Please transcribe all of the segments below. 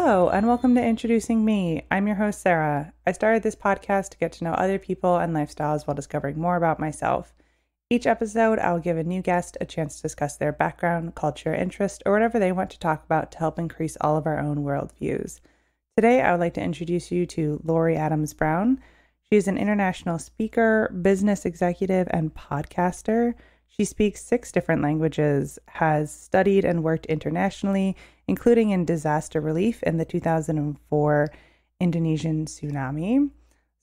Hello, and welcome to Introducing Me. I'm your host, Sarah. I started this podcast to get to know other people and lifestyles while discovering more about myself. Each episode, I will give a new guest a chance to discuss their background, culture, interest, or whatever they want to talk about to help increase all of our own worldviews. Today, I would like to introduce you to Lori Adams Brown. She is an international speaker, business executive, and podcaster. She speaks 6 different languages, has studied and worked internationally, including in disaster relief in the 2004 Indonesian tsunami.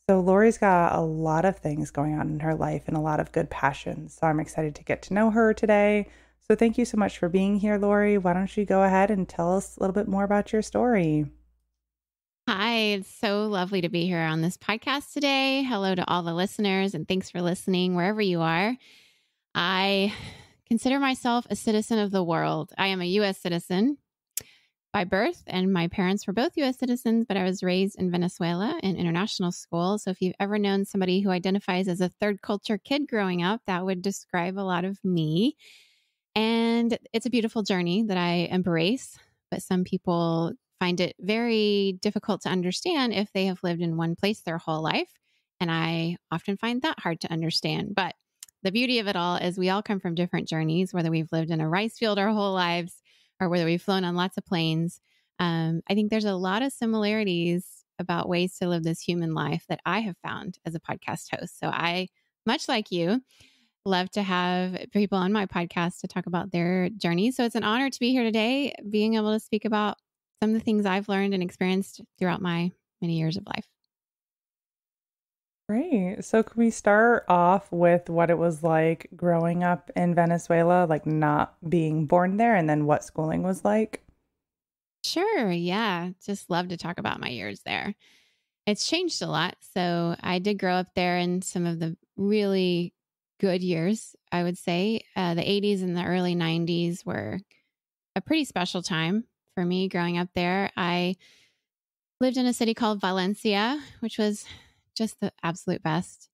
So Lori's got a lot of things going on in her life and a lot of good passions. So I'm excited to get to know her today. So thank you so much for being here, Lori. Why don't you go ahead and tell us a little bit more about your story? Hi, it's so lovely to be here on this podcast today. Hello to all the listeners, and thanks for listening wherever you are. I consider myself a citizen of the world. I am a U.S. citizen by birth, and my parents were both U.S. citizens, but I was raised in Venezuela in international school. So if you've ever known somebody who identifies as a third culture kid growing up, that would describe a lot of me. And it's a beautiful journey that I embrace, but some people find it very difficult to understand if they have lived in one place their whole life. And I often find that hard to understand. But the beauty of it all is we all come from different journeys, whether we've lived in a rice field our whole lives or whether we've flown on lots of planes. I think there's a lot of similarities about ways to live this human life that I have found as a podcast host. So I, much like you, love to have people on my podcast to talk about their journey. So it's an honor to be here today, being able to speak about some of the things I've learned and experienced throughout my many years of life. Great. So can we start off with what it was like growing up in Venezuela, like not being born there, and then what schooling was like? Sure. Yeah. Just love to talk about my years there. It's changed a lot. So I did grow up there in some of the really good years, I would say. The 80s and the early 90s were a pretty special time for me growing up there. I lived in a city called Valencia, which was just the absolute best.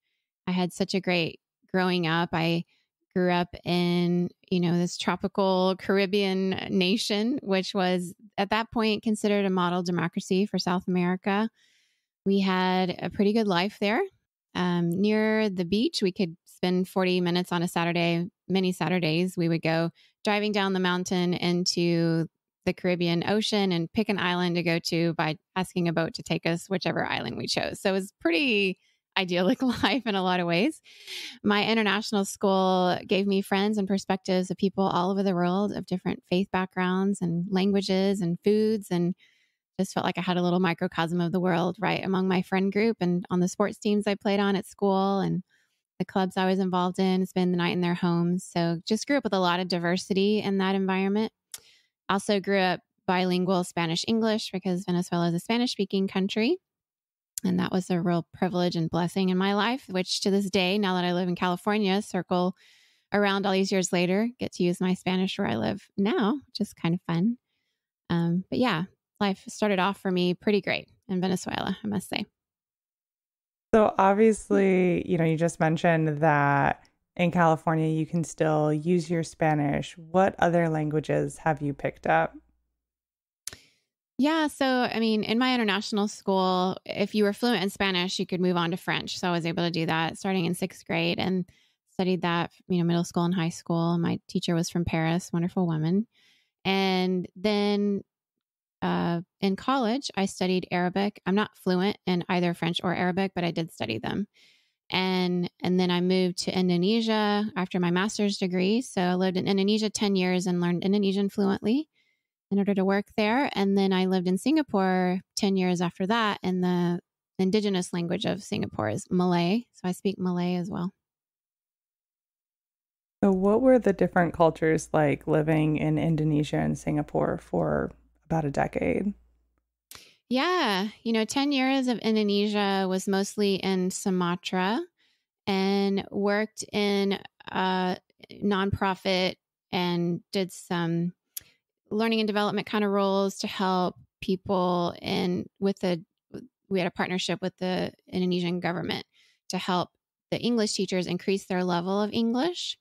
I had such a great growing up. I grew up in, this tropical Caribbean nation, which was at that point considered a model democracy for South America. We had a pretty good life there. Near the beach, we could spend 40 minutes on a Saturday, many Saturdays. We would go driving down the mountain into the Caribbean Ocean and pick an island to go to by asking a boat to take us whichever island we chose. So it was pretty idyllic life in a lot of ways. My international school gave me friends and perspectives of people all over the world of different faith backgrounds and languages and foods, and just felt like I had a little microcosm of the world right among my friend group and on the sports teams I played on at school and the clubs I was involved in, spend the night in their homes. So just grew up with a lot of diversity in that environment. Also grew up bilingual Spanish-English because Venezuela is a Spanish-speaking country. And that was a real privilege and blessing in my life, which to this day, now that I live in California, circle around all these years later, get to use my Spanish where I live now, which is kind of fun. But yeah, life started off for me pretty great in Venezuela, I must say. So obviously, you just mentioned that in California, you can still use your Spanish. What other languages have you picked up? Yeah. So, in my international school, if you were fluent in Spanish, you could move on to French. So I was able to do that starting in 6th grade and studied that, middle school and high school. My teacher was from Paris, wonderful woman. And then in college, I studied Arabic. I'm not fluent in either French or Arabic, but I did study them. And then I moved to Indonesia after my master's degree. So I lived in Indonesia 10 years and learned Indonesian fluently in order to work there. And then I lived in Singapore 10 years after that. And the indigenous language of Singapore is Malay. So I speak Malay as well. So what were the different cultures like living in Indonesia and Singapore for about a decade? Yeah. 10 years of Indonesia was mostly in Sumatra and worked in a nonprofit and did some learning and development kind of roles to help people we had a partnership with the Indonesian government to help the English teachers increase their level of English.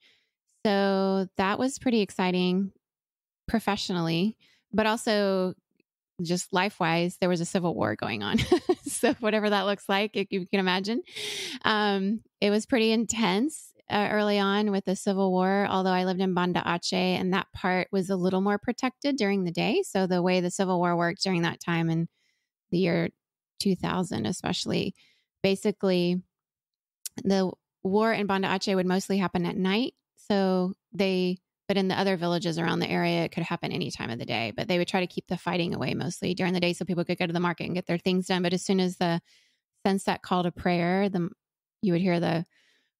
So that was pretty exciting professionally, but also just life-wise, there was a civil war going on. So whatever that looks like, if you can imagine. It was pretty intense early on with the Civil War, although I lived in Banda Aceh, and that part was a little more protected during the day. So the way the Civil War worked during that time in the year 2000, especially, basically the war in Banda Aceh would mostly happen at night. But in the other villages around the area, it could happen any time of the day. But they would try to keep the fighting away mostly during the day so people could go to the market and get their things done. But as soon as the sunset call to prayer, you would hear the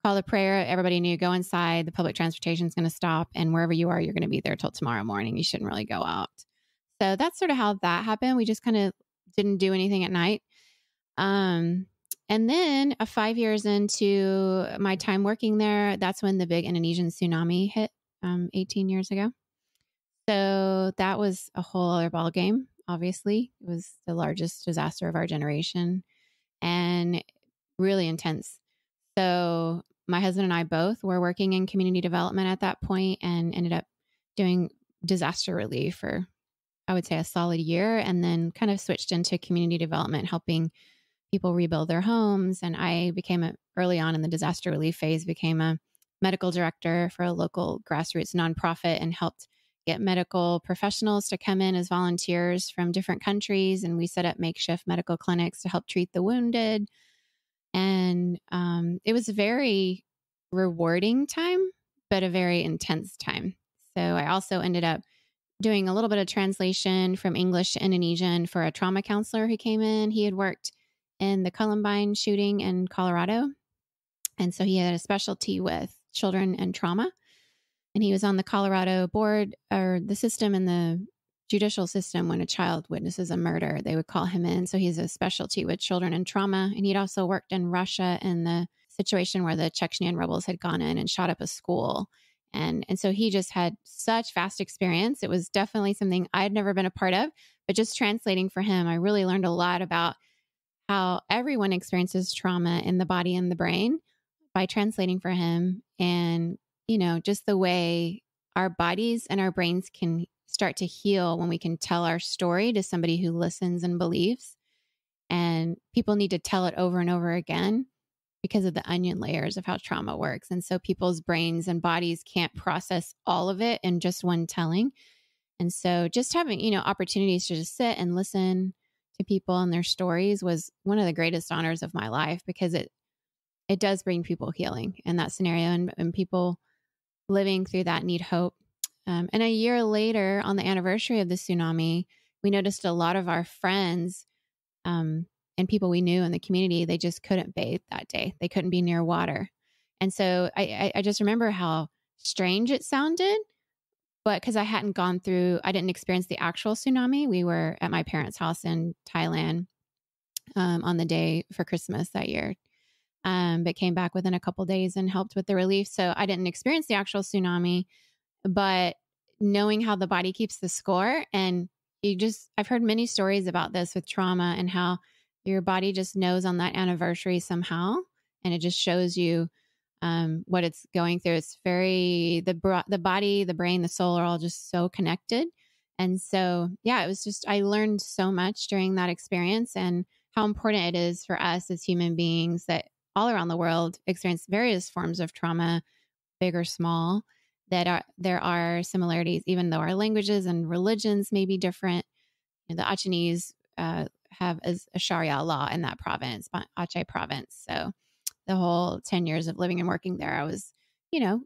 call to prayer. Everybody knew, go inside. The public transportation is going to stop. And wherever you are, you're going to be there till tomorrow morning. You shouldn't really go out. So that's sort of how that happened. We just kind of didn't do anything at night. And then 5 years into my time working there, that's when the big Indonesian tsunami hit 18 years ago. So that was a whole other ball game. Obviously, it was the largest disaster of our generation and really intense. So my husband and I both were working in community development at that point and ended up doing disaster relief for, I would say, a solid year, and then kind of switched into community development, helping people rebuild their homes. And I early on in the disaster relief phase, became a medical director for a local grassroots nonprofit and helped get medical professionals to come in as volunteers from different countries. And we set up makeshift medical clinics to help treat the wounded. And it was a very rewarding time, but a very intense time. So I also ended up doing a little bit of translation from English to Indonesian for a trauma counselor who came in. He had worked in the Columbine shooting in Colorado. And so he had a specialty with children and trauma. And he was on the Colorado board, or the system in the judicial system. When a child witnesses a murder, they would call him in. So he has a specialty with children and trauma. And he'd also worked in Russia in the situation where the Chechnyan rebels had gone in and shot up a school. And so he just had such vast experience. It was definitely something I'd never been a part of, but just translating for him, I really learned a lot about how everyone experiences trauma in the body and the brain by translating for him. And, just the way our bodies and our brains can start to heal when we can tell our story to somebody who listens and believes. And people need to tell it over and over again because of the onion layers of how trauma works. And so people's brains and bodies can't process all of it in just one telling. And so just having, opportunities to just sit and listen to people and their stories was one of the greatest honors of my life, because it does bring people healing in that scenario, and people living through that need hope. And a year later, on the anniversary of the tsunami, we noticed a lot of our friends and people we knew in the community, they just couldn't bathe that day. They couldn't be near water. And so I just remember how strange it sounded, but because I didn't experience the actual tsunami. We were at my parents' house in Thailand on the day for Christmas that year. But came back within a couple days and helped with the relief. So I didn't experience the actual tsunami, but knowing how the body keeps the score, and I've heard many stories about this with trauma and how your body just knows on that anniversary somehow, and it just shows you what it's going through. It's the body, the brain, the soul are all just so connected. And so, yeah, it was just, I learned so much during that experience, and how important it is for us as human beings that all around the world experience various forms of trauma, big or small, there are similarities, even though our languages and religions may be different. The Achenese have a Sharia law in that province, Aceh province. So the whole 10 years of living and working there, I was,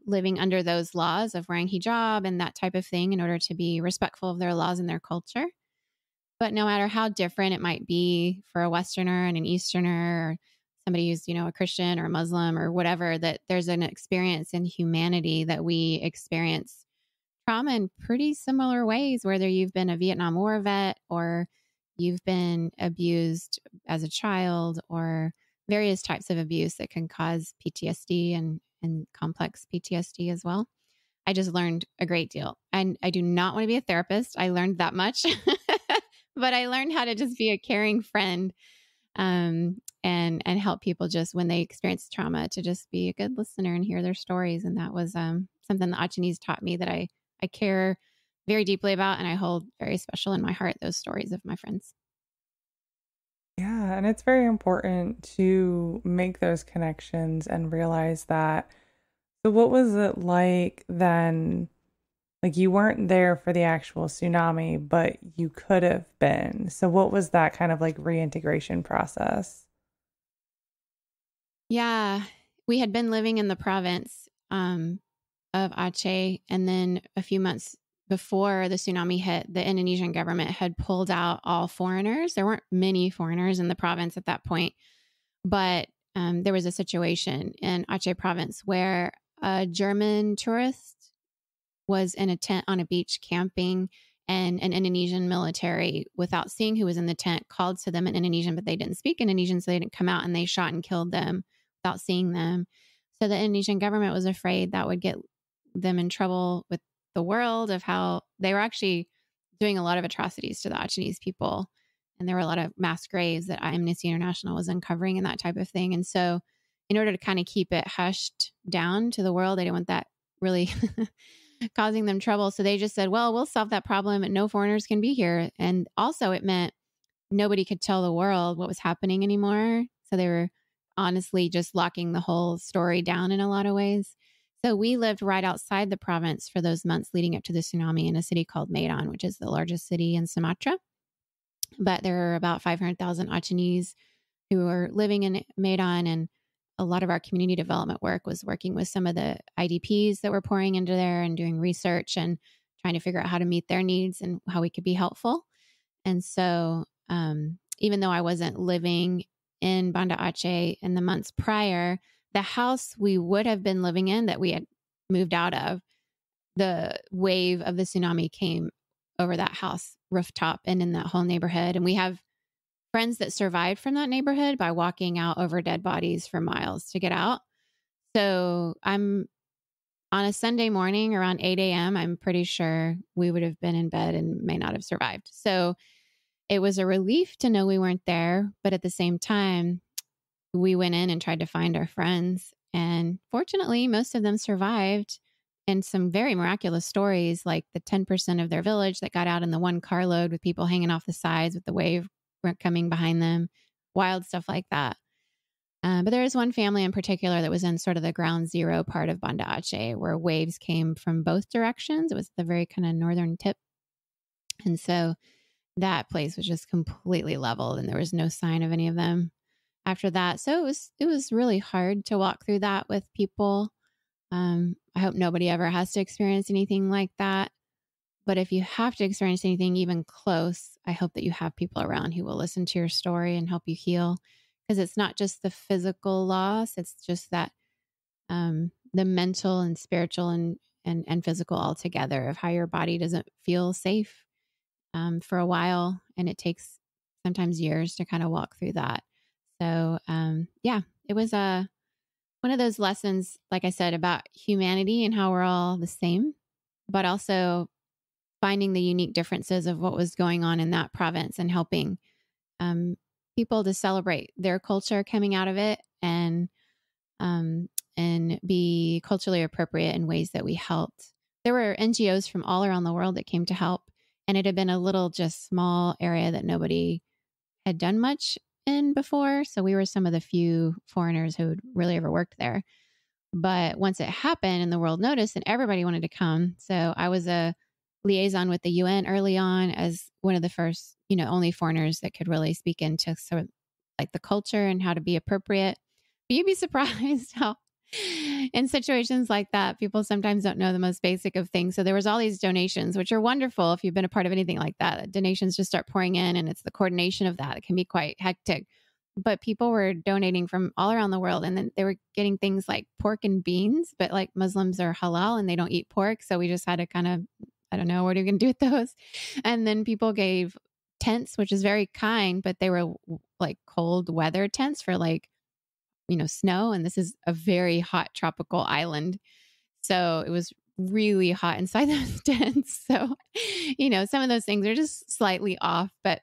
living under those laws of wearing hijab and that type of thing in order to be respectful of their laws and their culture. But no matter how different it might be for a Westerner and an Easterner, or somebody who's, a Christian or a Muslim or whatever, that there's an experience in humanity that we experience trauma in pretty similar ways, whether you've been a Vietnam War vet or you've been abused as a child, or various types of abuse that can cause PTSD and complex PTSD as well. I just learned a great deal. And I do not want to be a therapist. I learned that much, but I learned how to just be a caring friend and help people just when they experience trauma, to just be a good listener and hear their stories. And that was something the Achenese taught me, that I care very deeply about, and I hold very special in my heart, those stories of my friends. Yeah, and it's very important to make those connections and realize that. So, what was it like then? Like, you weren't there for the actual tsunami, but you could have been. So, what was that kind of like reintegration process? Yeah, we had been living in the province of Aceh, and then a few months before the tsunami hit, the Indonesian government had pulled out all foreigners. There weren't many foreigners in the province at that point, but there was a situation in Aceh province where a German tourist was in a tent on a beach camping, and an Indonesian military, without seeing who was in the tent, called to them in Indonesian, but they didn't speak Indonesian, so they didn't come out, and they shot and killed them without seeing them. So the Indonesian government was afraid that would get them in trouble with the world, of how they were actually doing a lot of atrocities to the Achenese people. And there were a lot of mass graves that Amnesty International was uncovering and that type of thing. And so in order to kind of keep it hushed down to the world, they didn't want that really causing them trouble. So they just said, well, we'll solve that problem and no foreigners can be here. And also it meant nobody could tell the world what was happening anymore. So they were honestly just locking the whole story down in a lot of ways. So we lived right outside the province for those months leading up to the tsunami in a city called Medan, which is the largest city in Sumatra. But there are about 500,000 Achenese who are living in Medan, and a lot of our community development work was working with some of the IDPs that were pouring into there and doing research and trying to figure out how to meet their needs and how we could be helpful. And so even though I wasn't living in Banda Aceh in the months prior, the house we would have been living in that we had moved out of, the wave of the tsunami came over that house rooftop and in that whole neighborhood. And we have friends that survived from that neighborhood by walking out over dead bodies for miles to get out. So I'm on a Sunday morning around 8 a.m., I'm pretty sure we would have been in bed and may not have survived. So it was a relief to know we weren't there. But at the same time, we went in and tried to find our friends. And fortunately, most of them survived. And some very miraculous stories, like the 10% of their village that got out in the one carload with people hanging off the sides with the wave coming behind them, wild stuff like that. But there was one family in particular that was in sort of the ground zero part of Banda Aceh, where waves came from both directions. It was the very kind of northern tip. And so that place was just completely leveled and there was no sign of any of them after that. So it was really hard to walk through that with people. I hope nobody ever has to experience anything like that. But if you have to experience anything even close, I hope that you have people around who will listen to your story and help you heal. Because it's not just the physical loss, it's just that the mental and spiritual and physical all together, of how your body doesn't feel safe for a while. And it takes sometimes years to kind of walk through that. So yeah, it was one of those lessons, like I said, about humanity and how we're all the same, but also finding the unique differences of what was going on in that province and helping people to celebrate their culture coming out of it and be culturally appropriate in ways that we helped. There were NGOs from all around the world that came to help, and it had been a little just small area that nobody had done much in before. So we were some of the few foreigners who had really ever worked there. But once it happened and the world noticed, and everybody wanted to come. So I was a liaison with the UN early on as one of the first, only foreigners that could really speak into sort of like the culture and how to be appropriate. But you'd be surprised how in situations like that, people sometimes don't know the most basic of things. So there was all these donations, which are wonderful if you've been a part of anything like that. Donations just start pouring in, and it's the coordination of that. It can be quite hectic. But people were donating from all around the world, and then they were getting things like pork and beans, but like Muslims are halal and they don't eat pork. So we just had to kind of, I don't know, what are you going to do with those? And then people gave tents, which is very kind, but they were like cold weather tents for like, snow. And this is a very hot tropical island. So it was really hot inside those tents. So, some of those things are just slightly off, but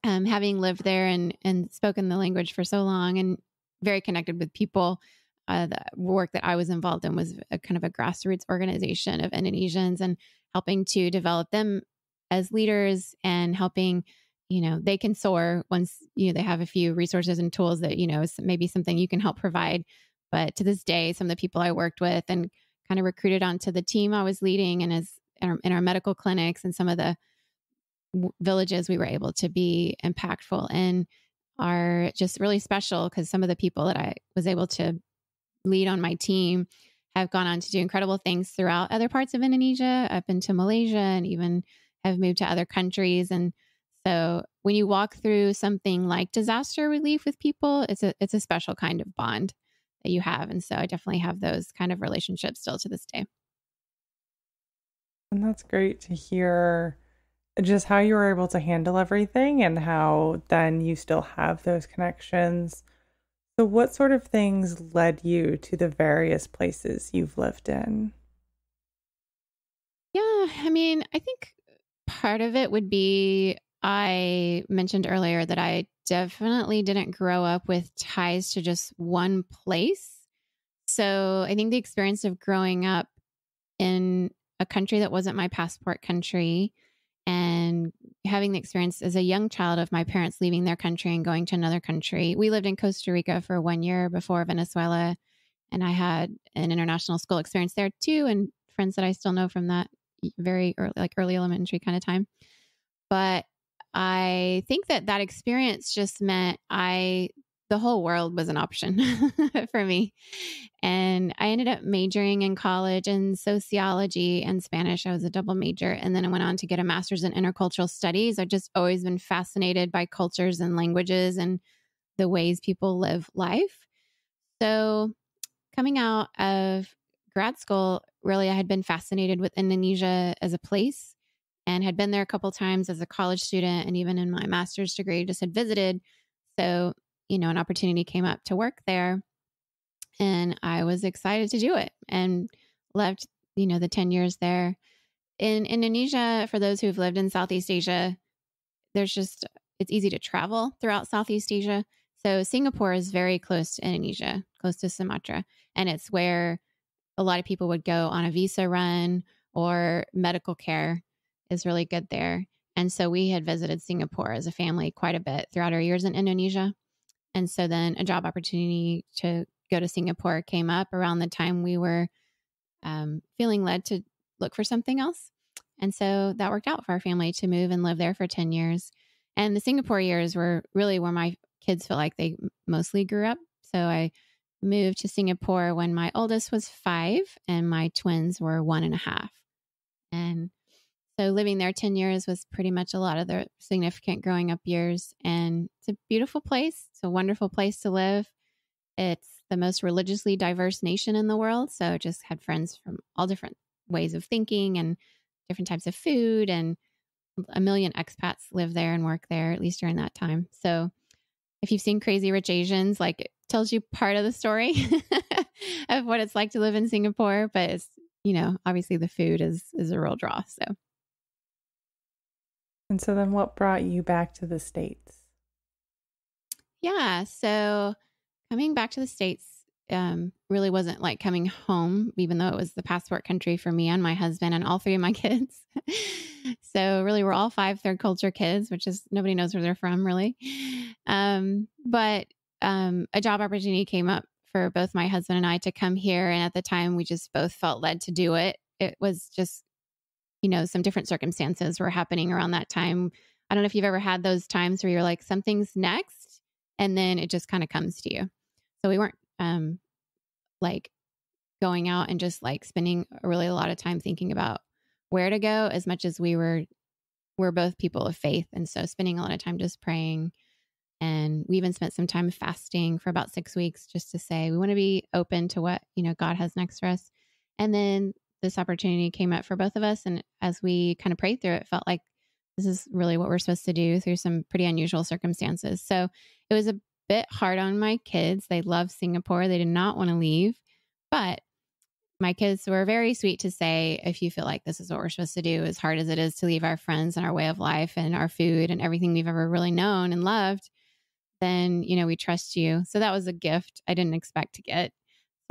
having lived there and spoken the language for so long and very connected with people, the work that I was involved in was a kind of a grassroots organization of Indonesians and helping to develop them as leaders and helping, they can soar once, they have a few resources and tools that, is maybe something you can help provide. But to this day, some of the people I worked with and kind of recruited onto the team I was leading and in our medical clinics and some of the villages we were able to be impactful in are just really special because some of the people that I was able to lead on my team have gone on to do incredible things throughout other parts of Indonesia, up into Malaysia, and even have moved to other countries. And so when you walk through something like disaster relief with people, it's a special kind of bond that you have. And so I definitely have those kind of relationships still to this day. And that's great to hear just how you were able to handle everything and how then you still have those connections. So what sort of things led you to the various places you've lived in? Yeah, I think part of it would be I mentioned earlier that I definitely didn't grow up with ties to just one place. So I think the experience of growing up in a country that wasn't my passport country and having the experience as a young child of my parents leaving their country and going to another country. We lived in Costa Rica for 1 year before Venezuela, and I had an international school experience there too, and friends that I still know from that very early, like early elementary kind of time. But I think that experience just meant the whole world was an option for me. And I ended up majoring in college in sociology and Spanish. I was a double major. And then I went on to get a master's in intercultural studies. I've just always been fascinated by cultures and languages and the ways people live life. So coming out of grad school, really, I had been fascinated with Indonesia as a place and had been there a couple of times as a college student. And even in my master's degree, just had visited. So an opportunity came up to work there and I was excited to do it and loved, the 10 years there. In Indonesia, for those who've lived in Southeast Asia, it's easy to travel throughout Southeast Asia. So Singapore is very close to Indonesia, close to Sumatra. And it's where a lot of people would go on a visa run or medical care is really good there. And so we had visited Singapore as a family quite a bit throughout our years in Indonesia. And so then a job opportunity to go to Singapore came up around the time we were feeling led to look for something else. And so that worked out for our family to move and live there for 10 years. And the Singapore years were really where my kids feel like they mostly grew up. So I moved to Singapore when my oldest was 5 and my twins were 1.5. And so living there 10 years was pretty much a lot of the significant growing up years. And it's a beautiful place. It's a wonderful place to live. It's the most religiously diverse nation in the world. So just had friends from all different ways of thinking and different types of food. And a million expats live there and work there, at least during that time. So if you've seen Crazy Rich Asians, like it tells you part of the story of what it's like to live in Singapore. But it's, obviously the food is a real draw. So. And so then what brought you back to the States? Yeah. So coming back to the States really wasn't like coming home, even though it was the passport country for me and my husband and all 3 of my kids. So really we're all 5 third culture kids, which is nobody knows where they're from really. But a job opportunity came up for both my husband and I to come here. And at the time we just both felt led to do it. It was just some different circumstances were happening around that time. I don't know if you've ever had those times where you're like, something's next, and then it just kind of comes to you. So we weren't like going out and just like spending really a lot of time thinking about where to go as much as we're both people of faith. And so spending a lot of time just praying. And we even spent some time fasting for about 6 weeks just to say, we want to be open to what, God has next for us. And then this opportunity came up for both of us. And as we kind of prayed through it, felt like this is really what we're supposed to do through some pretty unusual circumstances. So it was a bit hard on my kids. They love Singapore. They did not want to leave, but my kids were very sweet to say, if you feel like this is what we're supposed to do, as hard as it is to leave our friends and our way of life and our food and everything we've ever really known and loved, then, we trust you. So that was a gift I didn't expect to get.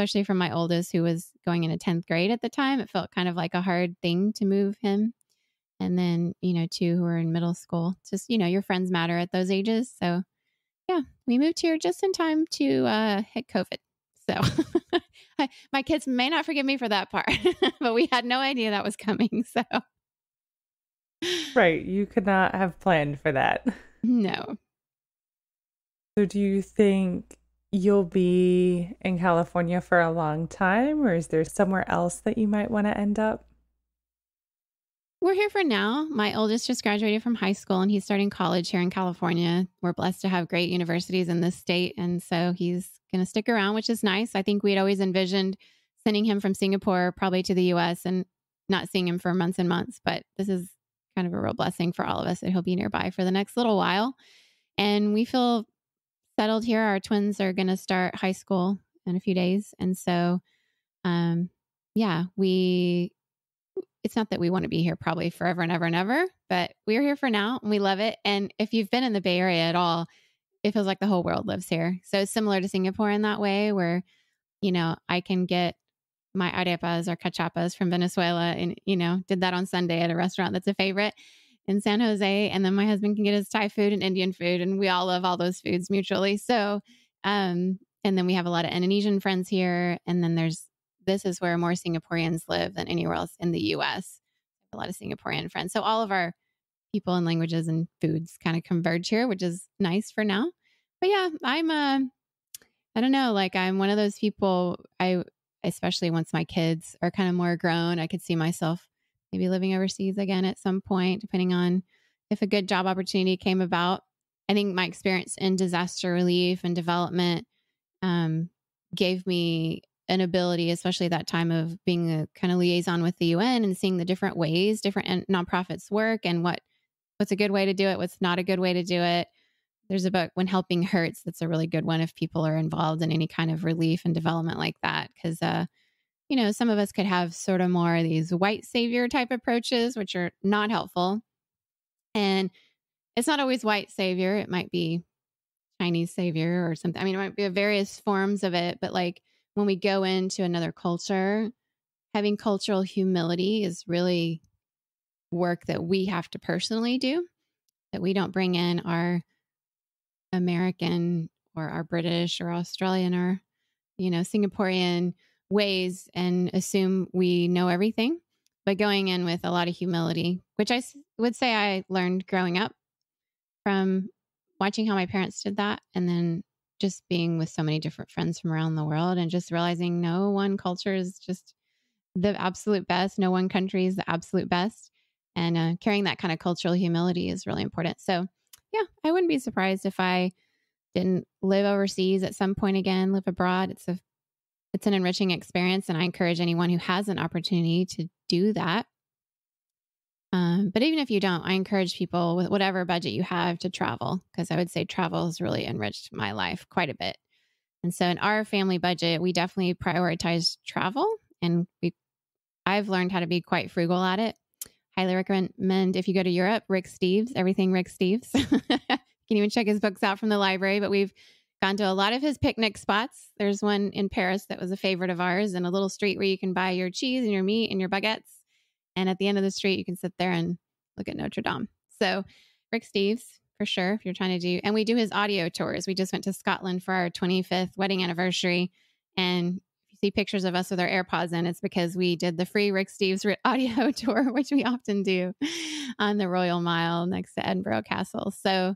especially from my oldest who was going into 10th grade at the time. It felt kind of like a hard thing to move him. And then, two who were in middle school. Just, your friends matter at those ages. So yeah, we moved here just in time to hit COVID. So my kids may not forgive me for that part, but we had no idea that was coming. So Right. You could not have planned for that. no. So do you think you'll be in California for a long time, or is there somewhere else that you might want to end up? We're here for now. My oldest just graduated from high school and he's starting college here in California. We're blessed to have great universities in this state. And so he's going to stick around, which is nice. I think we'd always envisioned sending him from Singapore probably to the US and not seeing him for months and months. But this is kind of a real blessing for all of us that he'll be nearby for the next little while. And we feel settled here. Our twins are going to start high school in a few days. And so, it's not that we want to be here probably forever and ever and ever, but we're here for now and we love it. And if you've been in the Bay Area at all, it feels like the whole world lives here. So it's similar to Singapore in that way where, I can get my arepas or cachapas from Venezuela and, did that on Sunday at a restaurant that's a favorite in San Jose. And then my husband can get his Thai food and Indian food. And we all love all those foods mutually. So, and then we have a lot of Indonesian friends here. And then this is where more Singaporeans live than anywhere else in the US. A lot of Singaporean friends. So all of our people and languages and foods kind of converge here, which is nice for now. But yeah, I don't know, like I'm one of those people, especially once my kids are kind of more grown, I could see myself maybe living overseas again at some point, depending on if a good job opportunity came about. I think my experience in disaster relief and development gave me an ability, especially that time of being a kind of liaison with the UN and seeing the different ways different nonprofits work and what's a good way to do it, what's not a good way to do it. There's a book, When Helping Hurts, that's a really good one if people are involved in any kind of relief and development like that. Because, some of us could have sort of more these white savior type approaches, which are not helpful. And it's not always white savior. It might be Chinese savior or something. I mean, it might be various forms of it, but like, when we go into another culture, having cultural humility is really work that we have to personally do, that we don't bring in our American or our British or Australian or, Singaporean ways and assume we know everything, but going in with a lot of humility, which I would say I learned growing up from watching how my parents did that. And then just being with so many different friends from around the world and just realizing no one culture is just the absolute best. No one country is the absolute best. And carrying that kind of cultural humility is really important. So yeah, I wouldn't be surprised if I didn't live overseas at some point again, live abroad. It's an enriching experience. And I encourage anyone who has an opportunity to do that. But even if you don't, I encourage people with whatever budget you have to travel, because I would say travel has really enriched my life quite a bit. And so in our family budget, we definitely prioritize travel, and I've learned how to be quite frugal at it. Highly recommend if you go to Europe, Rick Steves, everything Rick Steves. You can even check his books out from the library, but we've gone to a lot of his picnic spots. There's one in Paris that was a favorite of ours, and a little street where you can buy your cheese and your meat and your baguettes. And at the end of the street, you can sit there and look at Notre Dame. So Rick Steves, for sure, if you're trying to do, and we do his audio tours. We just went to Scotland for our 25th wedding anniversary. And if you see pictures of us with our AirPods in, it's because we did the free Rick Steves audio tour, which we often do on the Royal Mile next to Edinburgh Castle. So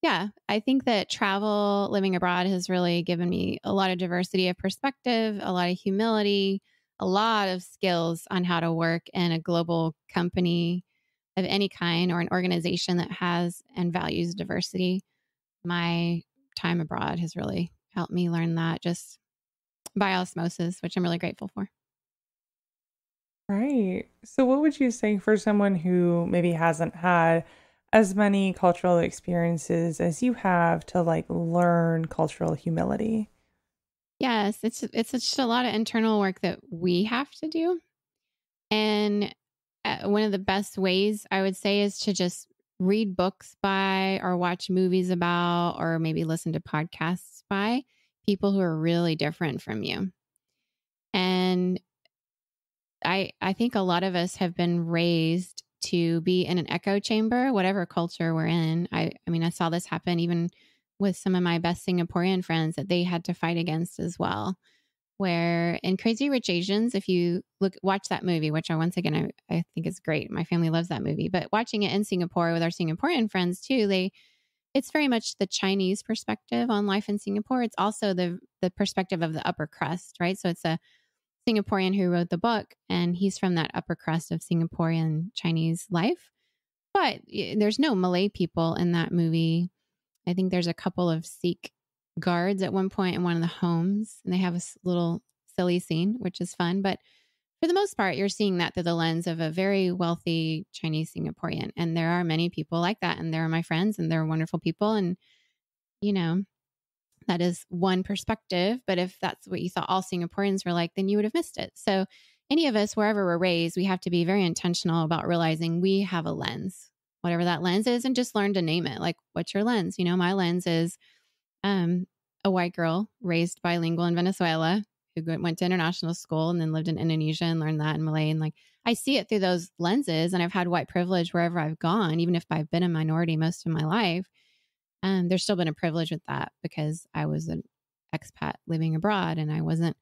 yeah, I think that travel, living abroad has really given me a lot of diversity of perspective, a lot of humility, a lot of skills on how to work in a global company of any kind or an organization that has and values diversity. My time abroad has really helped me learn that just by osmosis, which I'm really grateful for. Right. So what would you say for someone who maybe hasn't had as many cultural experiences as you have to like learn cultural humility? Yes, it's just a lot of internal work that we have to do. And one of the best ways I would say is to just read books by or watch movies about or maybe listen to podcasts by people who are really different from you. And I think a lot of us have been raised to be in an echo chamber, whatever culture we're in. I mean, I saw this happen even with some of my best Singaporean friends that they had to fight against as well. Where in Crazy Rich Asians, if you watch that movie, which once again, I think is great. My family loves that movie, but watching it in Singapore with our Singaporean friends too, it's very much the Chinese perspective on life in Singapore. It's also the perspective of the upper crust, right? So it's a Singaporean who wrote the book, and he's from that upper crust of Singaporean Chinese life. But there's no Malay people in that movie. I think there's a couple of Sikh guards at one point in one of the homes, and they have a little silly scene, which is fun. But for the most part, you're seeing that through the lens of a very wealthy Chinese Singaporean. And there are many people like that. And they're my friends, and they're wonderful people. And, you know, that is one perspective. But if that's what you thought all Singaporeans were like, then you would have missed it. So any of us, wherever we're raised, we have to be very intentional about realizing we have a lens, whatever that lens is, and just learn to name it. Like, what's your lens? You know, my lens is a white girl raised bilingual in Venezuela who went to international school and then lived in Indonesia and learned that in Malay. And like, I see it through those lenses, and I've had white privilege wherever I've gone, even if I've been a minority most of my life. And there's still been a privilege with that because I was an expat living abroad, and I wasn't,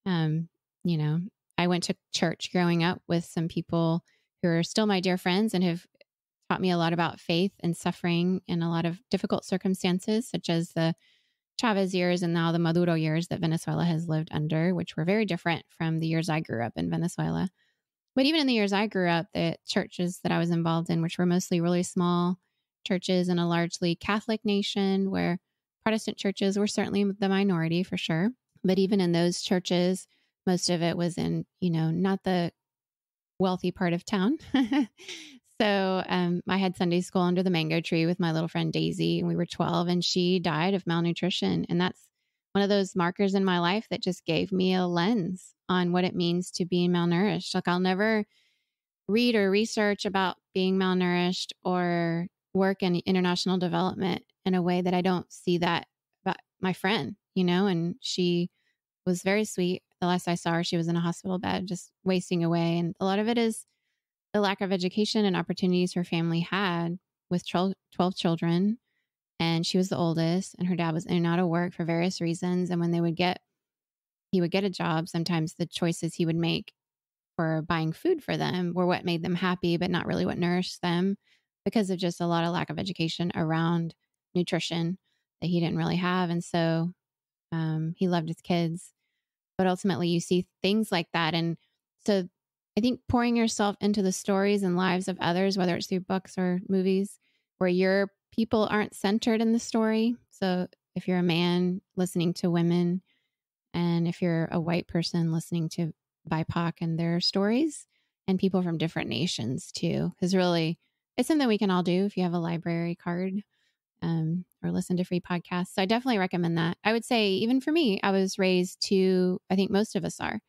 you know, I went to church growing up with some people who are still my dear friends and have taught me a lot about faith and suffering in a lot of difficult circumstances, such as the Chavez years and now the Maduro years that Venezuela has lived under, which were very different from the years I grew up in Venezuela. But even in the years I grew up, the churches that I was involved in, which were mostly really small churches in a largely Catholic nation where Protestant churches were certainly the minority for sure. But even in those churches, most of it was in, you know, not the wealthy part of town. So I had Sunday school under the mango tree with my little friend Daisy, and we were 12, and she died of malnutrition. And that's one of those markers in my life that just gave me a lens on what it means to be malnourished. Like, I'll never read or research about being malnourished or work in international development in a way that I don't see that about my friend, you know. And she was very sweet. The last I saw her, she was in a hospital bed, just wasting away. And a lot of it is the lack of education and opportunities her family had with 12 children. And she was the oldest, and her dad was in and out of work for various reasons. And when he would get a job, sometimes the choices he would make for buying food for them were what made them happy, but not really what nourished them, because of just a lot of lack of education around nutrition that he didn't really have. And so he loved his kids, but ultimately you see things like that. And so I think pouring yourself into the stories and lives of others, whether it's through books or movies, where your people aren't centered in the story. So if you're a man listening to women, and if you're a white person listening to BIPOC and their stories, and people from different nations too, because really it's something we can all do if you have a library card, or listen to free podcasts. So I definitely recommend that. I would say, even for me, I was raised to, I think most of us are,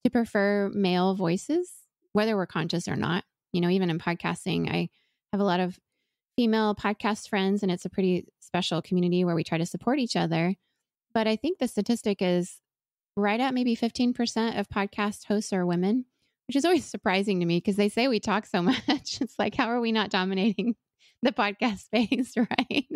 to prefer male voices, whether we're conscious or not. You know, even in podcasting, I have a lot of female podcast friends, and it's a pretty special community where we try to support each other. But I think the statistic is right at maybe 15% of podcast hosts are women, which is always surprising to me because they say we talk so much. It's like, how are we not dominating the podcast space, right?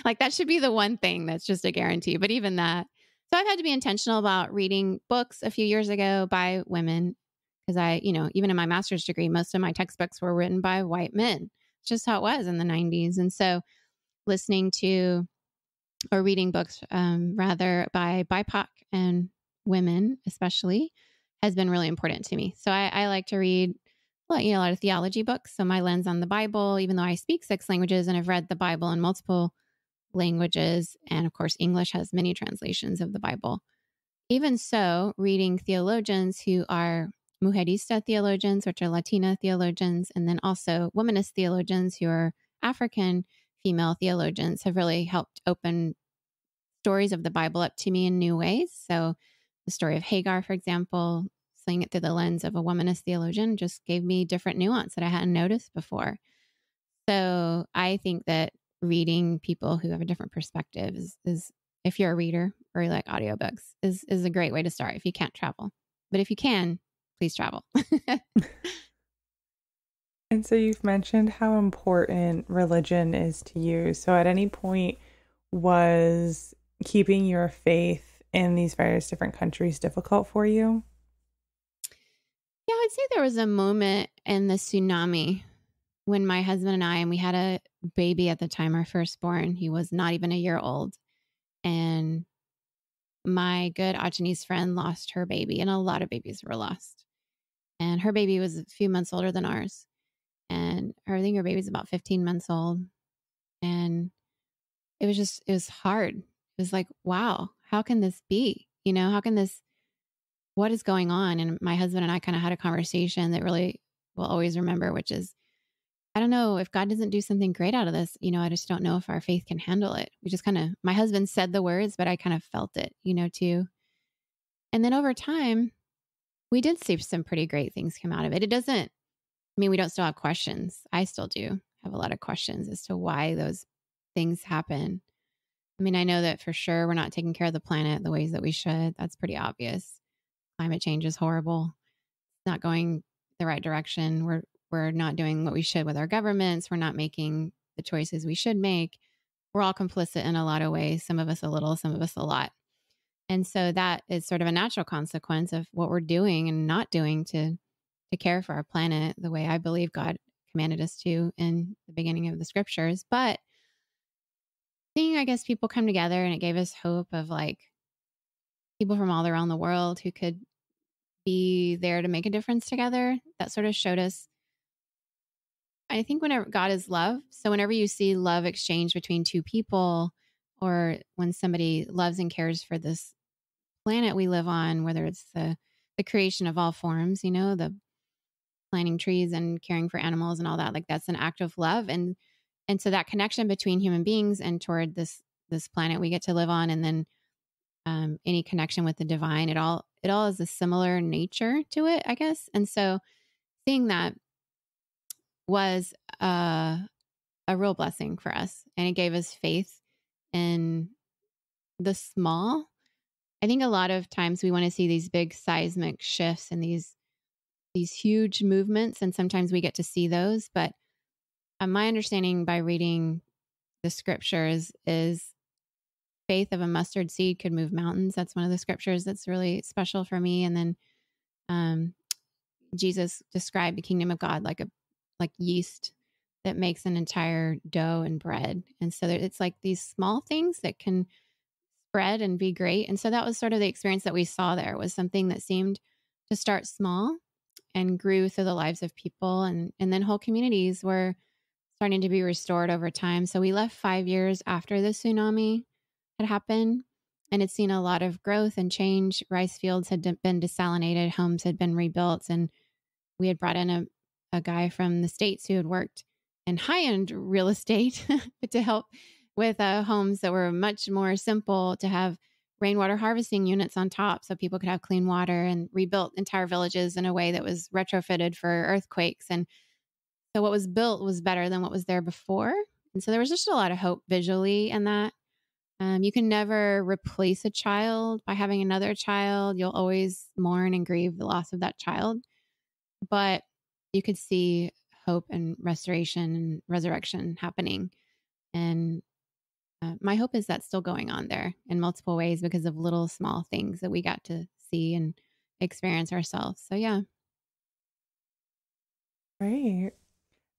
Like, that should be the one thing that's just a guarantee. But even that. So I've had to be intentional about reading books a few years ago by women, because I, you know, even in my master's degree, most of my textbooks were written by white men. It's just how it was in the 90s. And so listening to or reading books rather by BIPOC and women especially has been really important to me. So I like to read, well, you know, a lot of theology books. So my lens on the Bible, even though I speak 6 languages and I've read the Bible in multiple languages, and of course English has many translations of the Bible. Even so, reading theologians who are mujerista theologians, which are Latina theologians, and then also womanist theologians who are African female theologians, have really helped open stories of the Bible up to me in new ways. So the story of Hagar, for example, seeing it through the lens of a womanist theologian just gave me different nuance that I hadn't noticed before. So I think that reading people who have a different perspective is if you're a reader or you like audiobooks is a great way to start if you can't travel. But if you can, please travel. And so you've mentioned how important religion is to you. So at any point, was keeping your faith in these various different countries difficult for you? Yeah, I'd say there was a moment in the tsunami when my husband and we had a baby at the time, our firstborn. He was not even a year old. And my good Achinese friend lost her baby, and a lot of babies were lost. And her baby was a few months older than ours. And I think her baby's about 15 months old. And it was hard. It was like, wow, how can this be? How can this, what is going on? And my husband and I kind of had a conversation that really will always remember, which is, I don't know if God doesn't do something great out of this, I just don't know if our faith can handle it. We just my husband said the words, but I kind of felt it, too. And then over time, we did see some pretty great things come out of it. We don't still have questions. I still do have a lot of questions as to why those things happen. I know that for sure we're not taking care of the planet the ways that we should. That's pretty obvious. Climate change is horrible. It's not going the right direction. We're not doing what we should with our governments. We're not making the choices we should make. We're all complicit in a lot of ways. Some of us a little, some of us a lot. And so that is sort of a natural consequence of what we're doing and not doing to care for our planet the way I believe God commanded us to in the beginning of the scriptures. But seeing, I guess, people come together, and it gave us hope of like people from all around the world who could be there to make a difference together. That sort of showed us, I think, whenever God is love. So whenever you see love exchange between two people, or when somebody loves and cares for this planet we live on, whether it's the creation of all forms, the planting trees and caring for animals and all that, like that's an act of love. And so that connection between human beings and toward this planet we get to live on, and then any connection with the divine, it all is a similar nature to it, I guess. And so seeing that was a real blessing for us, and it gave us faith in the small. I think a lot of times we want to see these big seismic shifts and these huge movements, and sometimes we get to see those. But my understanding by reading the scriptures is faith of a mustard seed could move mountains. That's one of the scriptures that's really special for me. And then Jesus described the kingdom of God like yeast that makes an entire dough and bread. And so it's like these small things that can spread and be great. And so that was sort of the experience that we saw there, was something that seemed to start small and grew through the lives of people. And then whole communities were starting to be restored over time. So we left 5 years after the tsunami had happened, and had seen a lot of growth and change. Rice fields had been desalinated, homes had been rebuilt, and we had brought in a guy from the States who had worked in high-end real estate to help with homes that were much more simple, to have rainwater harvesting units on top so people could have clean water, and rebuilt entire villages in a way that was retrofitted for earthquakes. And so what was built was better than what was there before. And so there was just a lot of hope visually in that. You can never replace a child by having another child. You'll always mourn and grieve the loss of that child. But you could see hope and restoration and resurrection happening. And my hope is that's still going on there in multiple ways because of little small things that we got to see and experience ourselves. So yeah. Great.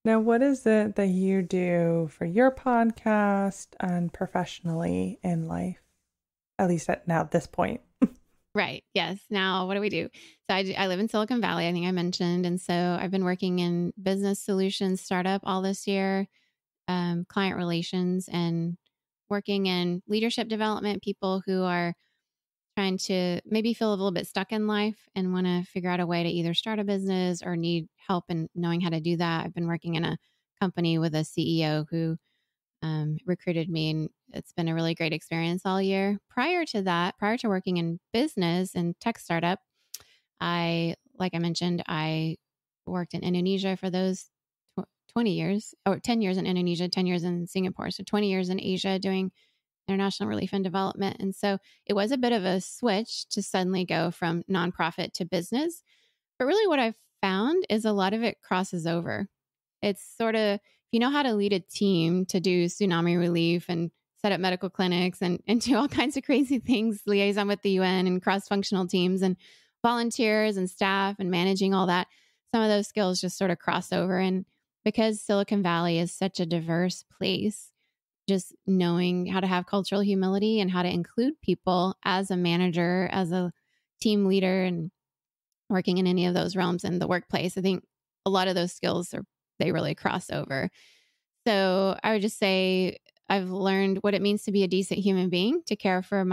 Now, what is it that you do for your podcast and professionally in life? At least at this point. Right. Yes. Now, what do we do? So I live in Silicon Valley, I think I mentioned. And so I've been working in business solutions startup all this year, client relations, and working in leadership development, people who are trying to maybe feel a little bit stuck in life and want to figure out a way to either start a business or need help in knowing how to do that. I've been working in a company with a CEO who recruited me, and it's been a really great experience all year. Prior to working in business and tech startup, like I mentioned, I worked in Indonesia for those 20 years, or 10 years in Indonesia, 10 years in Singapore. So 20 years in Asia doing international relief and development. And so it was a bit of a switch to suddenly go from nonprofit to business. But really what I've found is a lot of it crosses over. It's sort of, if you know how to lead a team to do tsunami relief and set up medical clinics and do all kinds of crazy things, liaison with the UN and cross-functional teams and volunteers and staff and managing all that, some of those skills just sort of cross over. And because Silicon Valley is such a diverse place, just knowing how to have cultural humility and how to include people as a manager, as a team leader, and working in any of those realms in the workplace, I think a lot of those skills they really cross over. So I would just say I've learned what it means to be a decent human being, to care for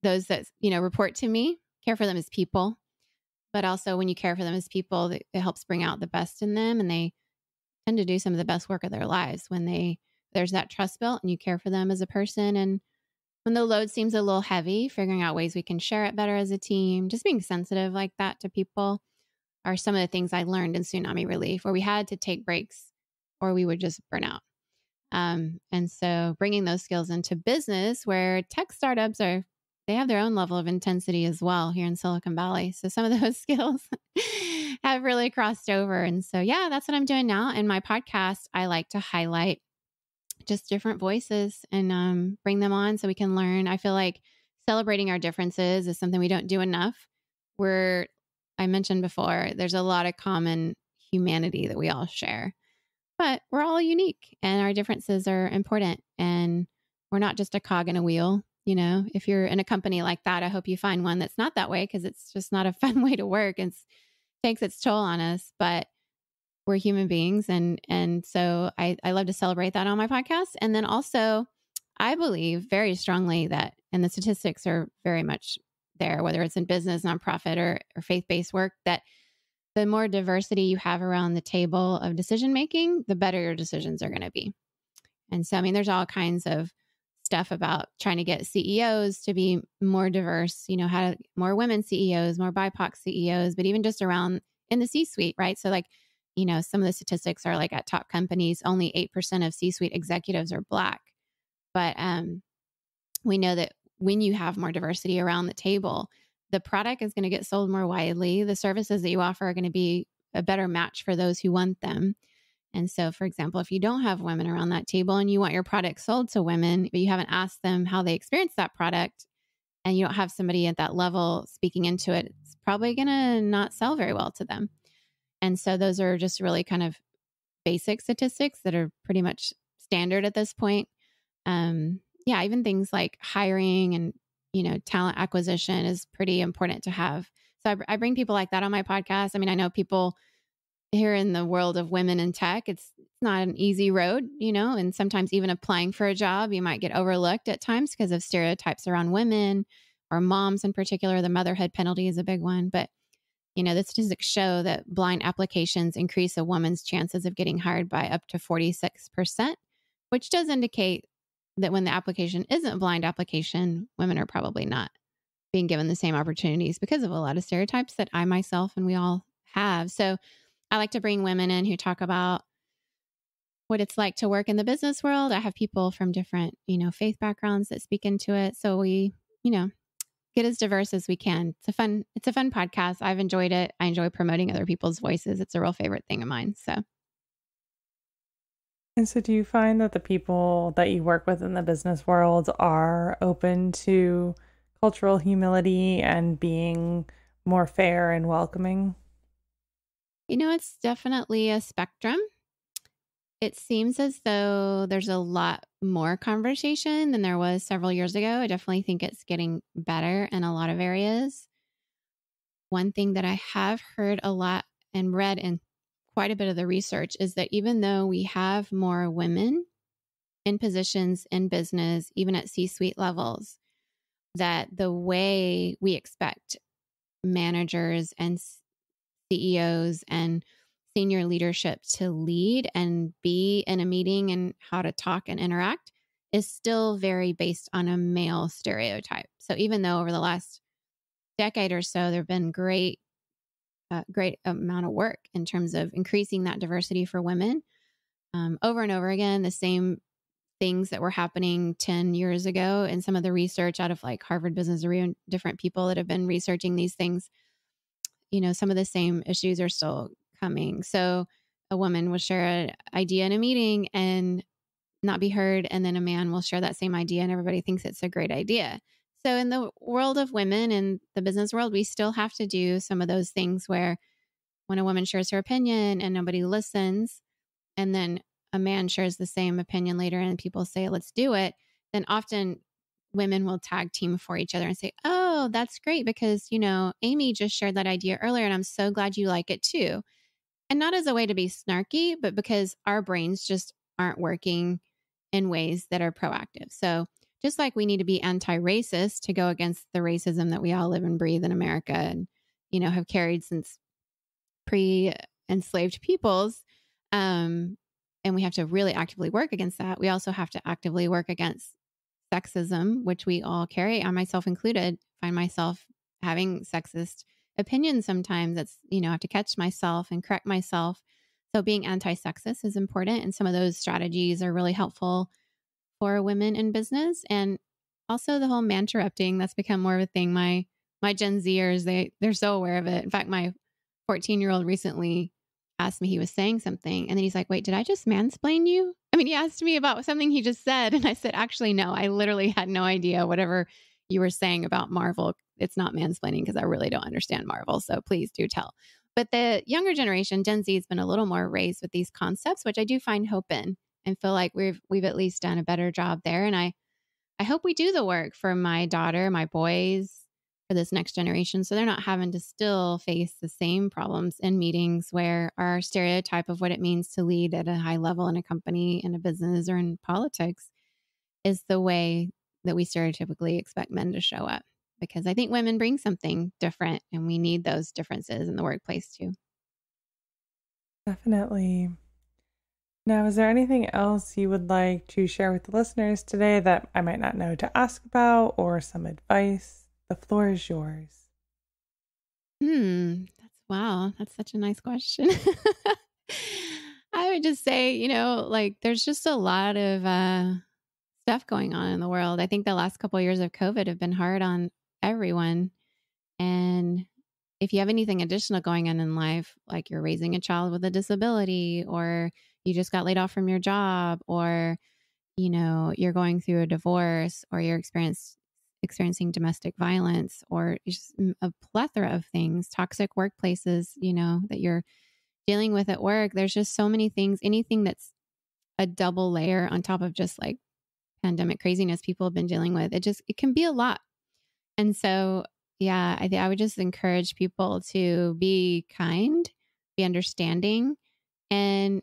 those that, report to me, care for them as people. But also when you care for them as people, it helps bring out the best in them, and they tend to do some of the best work of their lives when there's that trust built and you care for them as a person. And when the load seems a little heavy, figuring out ways we can share it better as a team, just being sensitive like that to people are some of the things I learned in tsunami relief, where we had to take breaks or we would just burn out. And so bringing those skills into business, where tech startups they have their own level of intensity as well here in Silicon Valley. So some of those skills have really crossed over. And so, yeah, that's what I'm doing now. In my podcast, I like to highlight just different voices and bring them on so we can learn. I feel like celebrating our differences is something we don't do enough. I mentioned before, there's a lot of common humanity that we all share, but we're all unique and our differences are important. And we're not just a cog in a wheel. If you're in a company like that, I hope you find one that's not that way, because it's just not a fun way to work. It takes its toll on us, but we're human beings. And so I love to celebrate that on my podcast. And then also, I believe very strongly that, and the statistics are very much there, whether it's in business, nonprofit, or faith-based work, that the more diversity you have around the table of decision making, the better your decisions are going to be. And so, there's all kinds of stuff about trying to get CEOs to be more diverse, more women CEOs, more BIPOC CEOs, but even just around in the C-suite, right? So some of the statistics are like at top companies, only 8% of C-suite executives are Black. But we know that when you have more diversity around the table, the product is going to get sold more widely. The services that you offer are going to be a better match for those who want them. And so, for example, if you don't have women around that table and you want your product sold to women, but you haven't asked them how they experience that product, and you don't have somebody at that level speaking into it, it's probably going to not sell very well to them. And so those are just really kind of basic statistics that are pretty much standard at this point. Even things like hiring and, talent acquisition is pretty important to have. So I bring people like that on my podcast. I know people here in the world of women in tech, it's not an easy road, and sometimes even applying for a job, you might get overlooked at times because of stereotypes around women or moms in particular. The motherhood penalty is a big one. But, the statistics show that blind applications increase a woman's chances of getting hired by up to 46%, which does indicate that when the application isn't a blind application, women are probably not being given the same opportunities because of a lot of stereotypes that I myself and we all have. So I like to bring women in who talk about what it's like to work in the business world. I have people from different, faith backgrounds that speak into it. So we, get as diverse as we can. It's a fun podcast. I've enjoyed it. I enjoy promoting other people's voices. It's a real favorite thing of mine. And so do you find that the people that you work with in the business world are open to cultural humility and being more fair and welcoming? It's definitely a spectrum. It seems as though there's a lot more conversation than there was several years ago. I definitely think it's getting better in a lot of areas. One thing that I have heard a lot and read in quite a bit of the research is that even though we have more women in positions in business, even at C-suite levels, that the way we expect managers and CEOs and senior leadership to lead and be in a meeting and how to talk and interact is still very based on a male stereotype. So even though over the last decade or so, there have been great amount of work in terms of increasing that diversity for women, over and over again, the same things that were happening 10 years ago, and some of the research out of like Harvard Business Review and different people that have been researching these things, some of the same issues are still coming. So a woman will share an idea in a meeting and not be heard, and then a man will share that same idea and everybody thinks it's a great idea. So in the world of women in the business world, we still have to do some of those things where when a woman shares her opinion and nobody listens, and then a man shares the same opinion later and people say, let's do it, then often women will tag team for each other and say, oh, that's great because, Amy just shared that idea earlier and I'm so glad you like it too. And not as a way to be snarky, but because our brains just aren't working in ways that are proactive. So just like we need to be anti-racist to go against the racism that we all live and breathe in America and, have carried since pre-enslaved peoples, and we have to really actively work against that. We also have to actively work against sexism, which we all carry, I myself included, find myself having sexist opinions sometimes. That's, I have to catch myself and correct myself. So being anti-sexist is important. And some of those strategies are really helpful for women in business. And also the whole man-interrupting, that's become more of a thing. My Gen Zers, they're so aware of it. In fact, my 14-year-old recently asked me, he was saying something. And then he's like, wait, did I just mansplain you? I mean, he asked me about something he just said. And I said, actually, no, I literally had no idea whatever you were saying about Marvel. It's not mansplaining because I really don't understand Marvel. So please do tell. But the younger generation, Gen Z, has been a little more raised with these concepts, which I do find hope in and feel like we've at least done a better job there. And I hope we do the work for my daughter, my boys, for this next generation. So they're not having to still face the same problems in meetings where our stereotype of what it means to lead at a high level in a company, in a business, or in politics is the way that we stereotypically expect men to show up. Because I think women bring something different and we need those differences in the workplace too. Definitely. Now, is there anything else you would like to share with the listeners today that I might not know to ask about, or some advice? The floor is yours. That's such a nice question. I would just say, there's just a lot of stuff going on in the world. I think the last couple of years of COVID have been hard on everyone. And if you have anything additional going on in life, like you're raising a child with a disability, or you just got laid off from your job, or, you're going through a divorce, or you're experiencing domestic violence, or just a plethora of things, toxic workplaces, that you're dealing with at work. There's just so many things, anything that's a double layer on top of just like pandemic craziness people have been dealing with. It can be a lot. And so, yeah, I would just encourage people to be kind, be understanding, and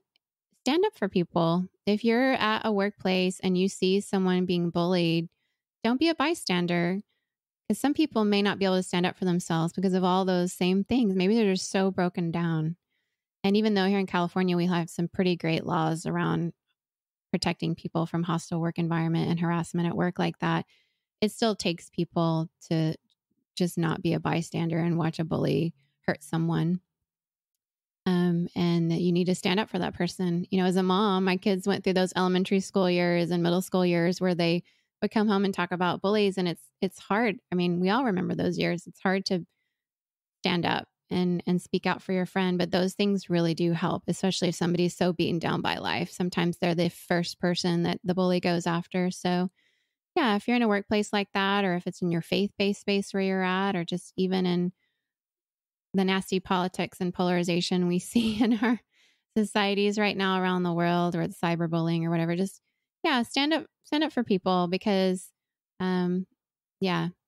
stand up for people. If you're at a workplace and you see someone being bullied, don't be a bystander, because some people may not be able to stand up for themselves because of all those same things. Maybe they're just so broken down. And even though here in California, we have some pretty great laws around protecting people from hostile work environment and harassment at work like that, it still takes people to just not be a bystander and watch a bully hurt someone. And that you need to stand up for that person. As a mom, my kids went through those elementary school years and middle school years where they would come home and talk about bullies. And it's hard. I mean, we all remember those years. It's hard to stand up and speak out for your friend, but those things really do help, especially if somebody's so beaten down by life. Sometimes they're the first person that the bully goes after. So yeah, if you're in a workplace like that, or if it's in your faith-based space where you're at, or just even in the nasty politics and polarization we see in our societies right now around the world, or the cyberbullying or whatever, just, yeah, stand up for people, because,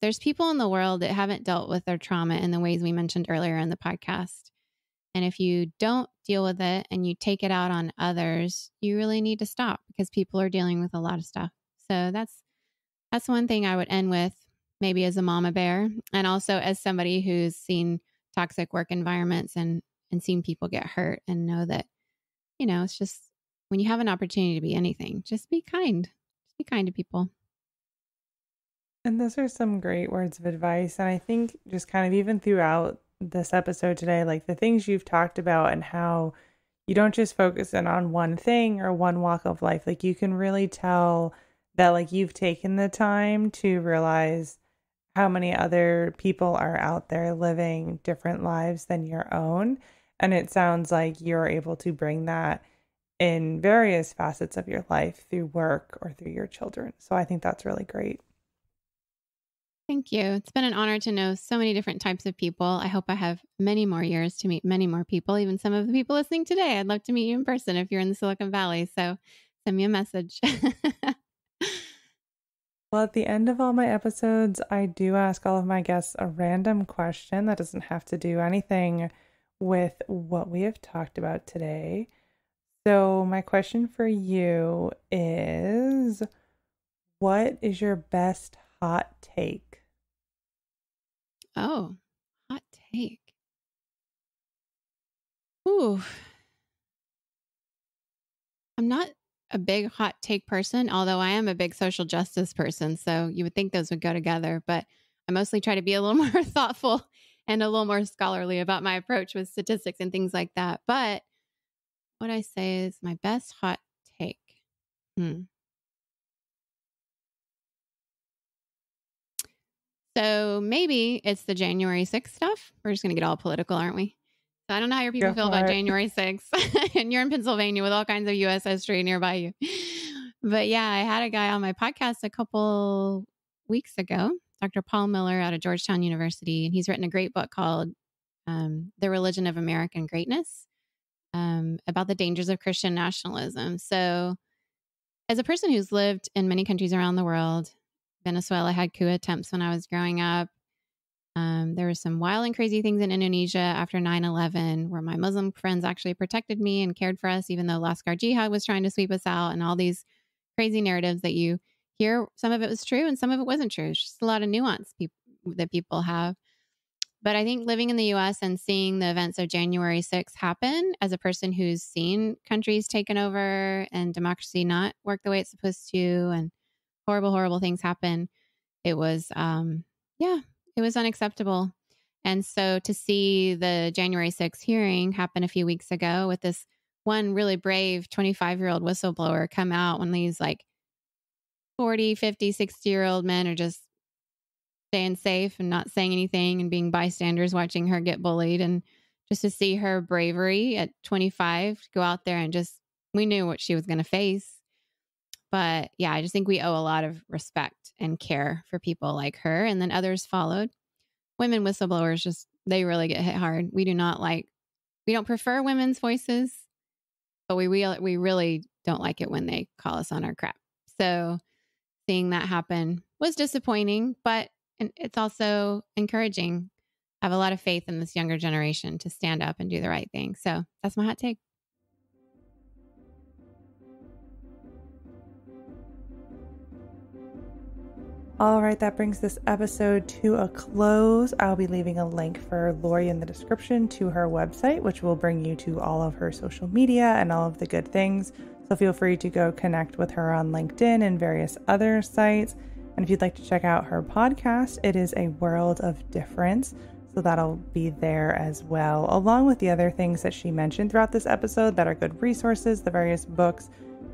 there's people in the world that haven't dealt with their trauma in the ways we mentioned earlier in the podcast. And if you don't deal with it and you take it out on others, you really need to stop, because people are dealing with a lot of stuff. So that's one thing I would end with, maybe as a mama bear, and also as somebody who's seen toxic work environments and seen people get hurt, and know that, it's just, when you have an opportunity to be anything, just be kind. Just be kind to people. And those are some great words of advice. And I think just kind of even throughout this episode today, like the things you've talked about and how you don't just focus in on one thing or one walk of life. Like you can really tell that like you've taken the time to realize how many other people are out there living different lives than your own. And it sounds like you're able to bring that in various facets of your life through work or through your children. So I think that's really great. Thank you. It's been an honor to know so many different types of people. I hope I have many more years to meet many more people, even some of the people listening today. I'd love to meet you in person if you're in the Silicon Valley. So send me a message. Well, at the end of all my episodes, I do ask all of my guests a random question that doesn't have to do anything with what we have talked about today. So my question for you is, what is your best hot take? Oh, hot take. Ooh. I'm not a big hot take person, although I am a big social justice person. So you would think those would go together, but I mostly try to be a little more thoughtful and a little more scholarly about my approach with statistics and things like that. But what I say is my best hot take. So maybe it's the January 6th stuff. We're just going to get all political, aren't we? So I don't know how your people feel about January 6th. And you're in Pennsylvania with all kinds of U.S. history nearby you. But yeah, I had a guy on my podcast a couple weeks ago, Dr. Paul Miller out of Georgetown University. And he's written a great book called The Religion of American Greatness, about the dangers of Christian nationalism. So as a person who's lived in many countries around the world, Venezuela had coup attempts when I was growing up. There were some wild and crazy things in Indonesia after 9/11 where my Muslim friends actually protected me and cared for us, even though Laskar Jihad was trying to sweep us out, and all these crazy narratives that you hear. Some of it was true and some of it wasn't true. It's just a lot of nuance that people have. But I think living in the U.S. and seeing the events of January 6th happen as a person who's seen countries taken over and democracy not work the way it's supposed to and horrible, horrible things happen, it was, it was unacceptable. And so to see the January 6th hearing happen a few weeks ago with this one really brave 25-year-old whistleblower come out when these like 40, 50, 60-year-old men are just staying safe and not saying anything and being bystanders watching her get bullied. And just to see her bravery at 25 go out there and just, we knew what she was going to face. But yeah, I just think we owe a lot of respect and care for people like her. And then others followed. Women whistleblowers, just, they really get hit hard. We don't prefer women's voices, but we really don't like it when they call us on our crap. So seeing that happen was disappointing, but it's also encouraging. I have a lot of faith in this younger generation to stand up and do the right thing. So that's my hot take. All right, that brings this episode to a close. I'll be leaving a link for Lori in the description to her website, which will bring you to all of her social media and all of the good things. So feel free to go connect with her on LinkedIn and various other sites. And if you'd like to check out her podcast, it is A World of Difference. So that'll be there as well, along with the other things that she mentioned throughout this episode that are good resources, the various books,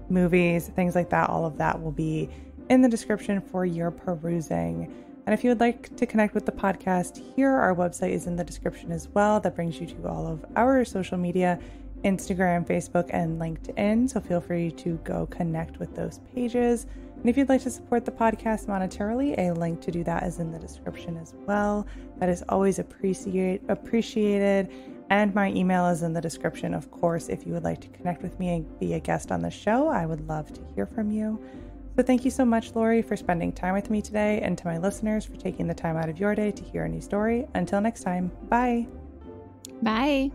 movies, things like that. All of that will be in the description for your perusing. And if you would like to connect with the podcast here, our website is in the description as well. That brings you to all of our social media, Instagram, Facebook, and LinkedIn. So feel free to go connect with those pages. And if you'd like to support the podcast monetarily, a link to do that is in the description as well. That is always appreciated. And my email is in the description, of course. If you would like to connect with me and be a guest on the show, I would love to hear from you. So thank you so much, Lori, for spending time with me today, and to my listeners for taking the time out of your day to hear a new story. Until next time, bye. Bye.